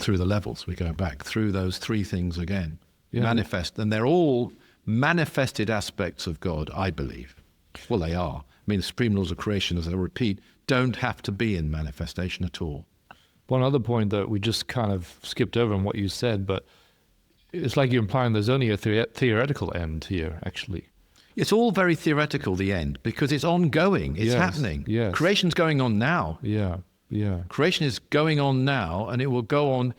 levels. We go back through those three things again. Yeah. Manifest, and they're all manifested aspects of God, I believe. Well, they are. The supreme laws of creation, as I repeat, don't have to be in manifestation at all. One other point that we just kind of skipped over in what you said, but it's like you're implying there's only a theoretical end here, actually. It's all very theoretical, the end, because it's ongoing. It's happening. Yes. Creation's going on now. Yeah. Creation is going on now, and it will go on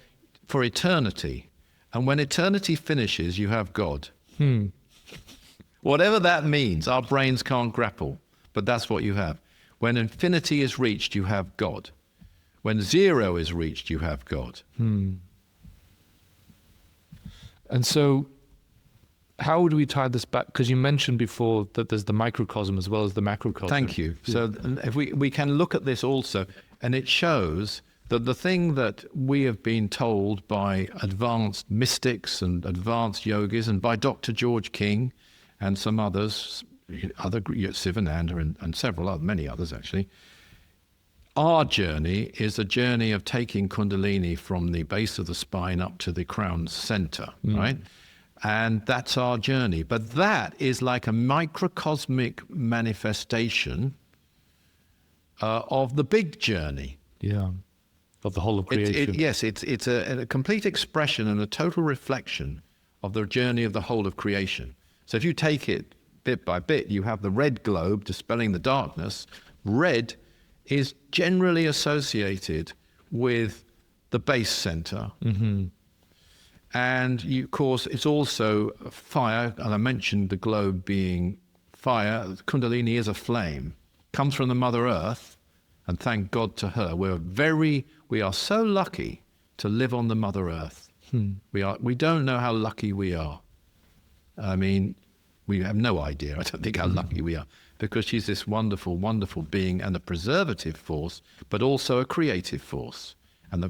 for eternity. And when eternity finishes, you have God. Whatever that means, our brains can't grapple, but that's what you have. When infinity is reached, you have God. When zero is reached, you have God. And so how would we tie this back? Because you mentioned before that there's the microcosm as well as the macrocosm. Thank you. So if we can look at this also, and it shows that the thing that we have been told by advanced mystics and advanced yogis and by Dr. George King and some others, Sivananda and many others actually, our journey is a journey of taking Kundalini from the base of the spine up to the crown center, right? And that's our journey. But that is like a microcosmic manifestation of the big journey. Yeah. Of the whole of creation. It's a complete expression and a total reflection of the journey of the whole of creation. So if you take it bit by bit, you have the red globe dispelling the darkness. Red is generally associated with the base center. And of course, it's also fire, and I mentioned the globe being fire. Kundalini is a flame, comes from the Mother Earth, and thank God to her. We are so lucky to live on the Mother Earth. We don't know how lucky we are. I mean, we have no idea. I don't think how lucky we are, because she's this wonderful, wonderful being and a preservative force, but also a creative force. And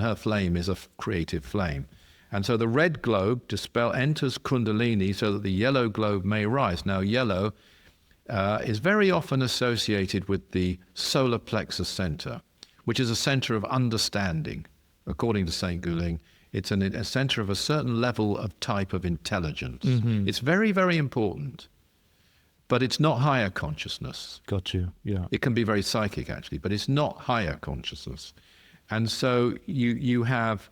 her flame is a creative flame. And so the red globe enters Kundalini so that the yellow globe may rise. Now, yellow is very often associated with the solar plexus center, which is a center of understanding. According to St. Guling, it's a center of a certain level of type of intelligence. It's very, very important, but it's not higher consciousness. Got you, yeah. It can be very psychic, actually, but it's not higher consciousness. And so you have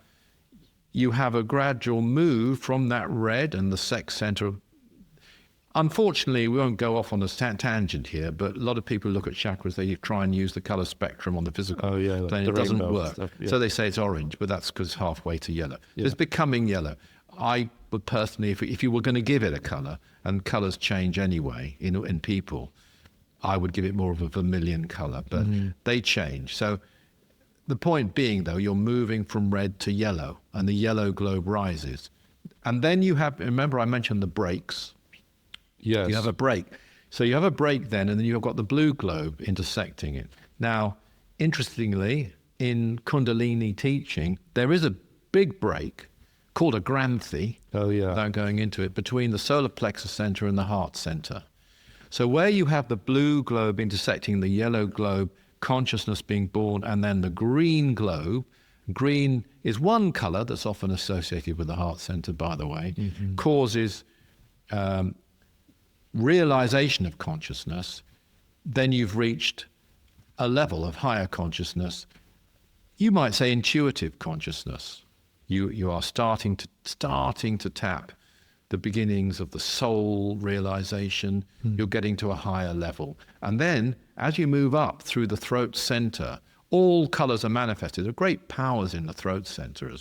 a gradual move from that red and the sex center. Unfortunately, we won't go off on a tangent here, but a lot of people look at chakras, they try and use the color spectrum on the physical plane. It doesn't work. Stuff, yeah. So they say it's orange, but that's because it's halfway to yellow. Yeah. So it's becoming yellow. I would personally, if you were going to give it a color, and colors change anyway in people, I would give it more of a vermilion color, but they change. So the point being, though, you're moving from red to yellow, and the yellow globe rises. And then you have, remember I mentioned the breaks? Yes. You have a break. So you have a break then, and then you've got the blue globe intersecting it. Now, interestingly, in Kundalini teaching, there is a big break called a Granthi, without going into it, between the solar plexus center and the heart center. So where you have the blue globe intersecting the yellow globe, consciousness being born, and then the green globe. Green is one color that's often associated with the heart center, by the way, causes realization of consciousness. Then you've reached a level of higher consciousness. You might say intuitive consciousness. You are starting to tap the beginnings of the soul realization. You're getting to a higher level. And then as you move up through the throat center, all colors are manifested. There are great powers in the throat center.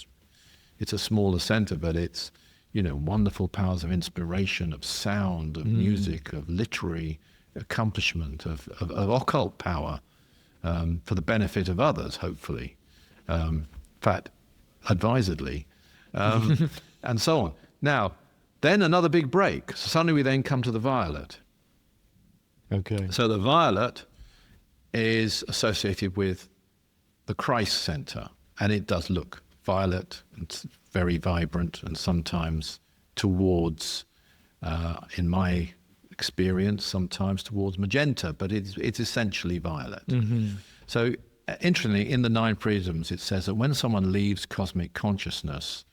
It's a smaller center, but it's, wonderful powers of inspiration, of sound, of music, of literary accomplishment, of occult power, for the benefit of others, hopefully. In fact, advisedly, and so on. Now, then another big break. So suddenly we then come to the violet. Okay. So the violet is associated with the Christ center, and it does look violet and very vibrant, and sometimes towards, in my experience, sometimes towards magenta, but it's essentially violet. So interestingly, in the 9 Prisms, it says that when someone leaves cosmic consciousness,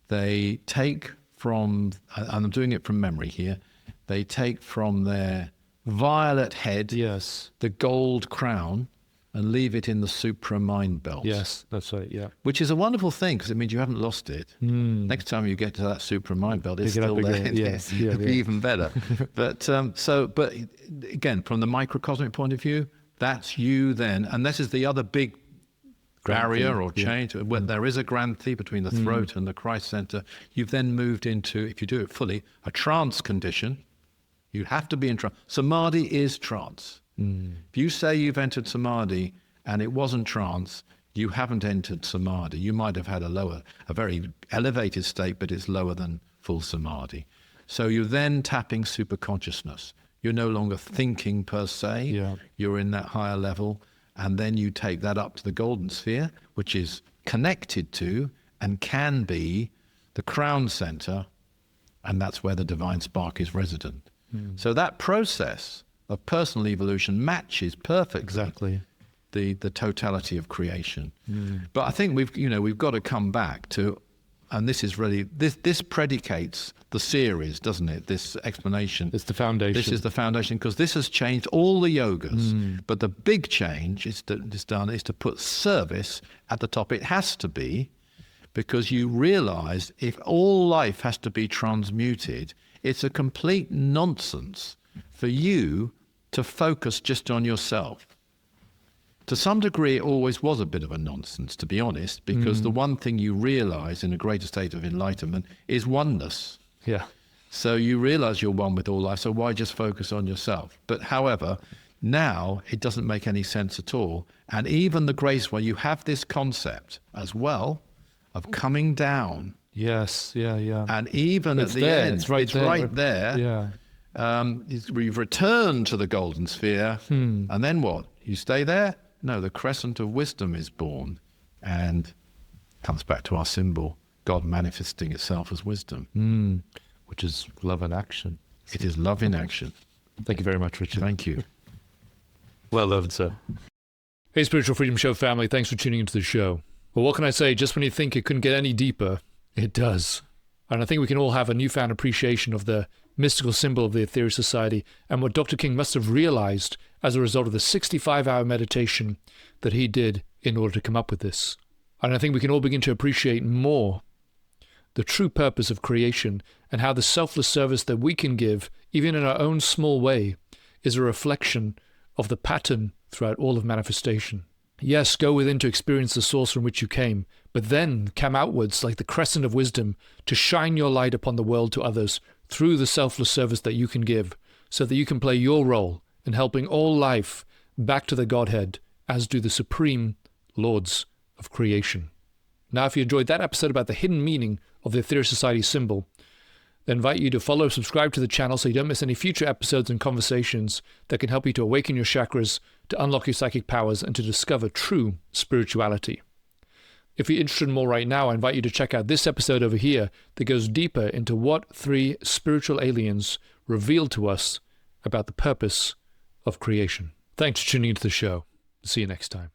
they take from, and I'm doing it from memory here, they take from their violet head the gold crown and leave it in the supramind belt. Yes, that's right. Yeah. Which is a wonderful thing because it means you haven't lost it. Next time you get to that supramind belt, it's Pick it up still there. again. Yes. Yeah, It'll be even better. But but again, from the microcosmic point of view, that's you then, and this is the other big barrier or change. When there is a granthi between the throat and the Christ center, you've then moved into, if you do it fully, a trance condition. You have to be in trance. Samadhi is trance. If you say you've entered samadhi and it wasn't trance, you haven't entered samadhi. You might have had a very elevated state, but it's lower than full samadhi. So you're then tapping superconsciousness. You're no longer thinking per se. Yeah. You're in that higher level. And then you take that up to the golden sphere, which is connected to and can be the crown center. And that's where the divine spark is resident. So that process of personal evolution matches perfectly the totality of creation. But I think we've got to come back to, and this is really, this predicates the series, doesn't it? This explanation. It's the foundation. This is the foundation because this has changed all the yogas. But the big change is to put service at the top. It has to be, because you realize if all life has to be transmuted, it's a complete nonsense for you to focus just on yourself. To some degree, it always was a bit of a nonsense, to be honest, because the one thing you realize in a greater state of enlightenment is oneness. Yeah. So you realize you're one with all life, so why just focus on yourself? But however, now it doesn't make any sense at all. And even the grace where you have this concept as well of coming down. Yes, yeah. And even It's at the there, end, it's right there. Yeah. We've returned to the golden sphere, and then what? You stay there? No, the crescent of wisdom is born, and comes back to our symbol, God manifesting itself as wisdom. Which is love in action. It is love in action. Thank you very much, Richard. Thank you. Well done, sir. Hey, Spiritual Freedom Show family, thanks for tuning into the show. Well, what can I say? Just when you think it couldn't get any deeper, it does. And I think we can all have a newfound appreciation of the mystical symbol of the Aetherius Society and what Dr. King must have realized as a result of the 65-hour meditation that he did in order to come up with this. And I think we can all begin to appreciate more the true purpose of creation and how the selfless service that we can give, even in our own small way, is a reflection of the pattern throughout all of manifestation. Yes, go within to experience the source from which you came, but then come outwards like the crescent of wisdom to shine your light upon the world to others through the selfless service that you can give, so that you can play your role in helping all life back to the Godhead, as do the supreme lords of creation. Now, if you enjoyed that episode about the hidden meaning of the Aetherius Society symbol, I invite you to follow, subscribe to the channel so you don't miss any future episodes and conversations that can help you to awaken your chakras, to unlock your psychic powers, and to discover true spirituality. If you're interested in more right now, I invite you to check out this episode over here that goes deeper into what 3 spiritual aliens revealed to us about the purpose of creation. Thanks for tuning into the show. See you next time.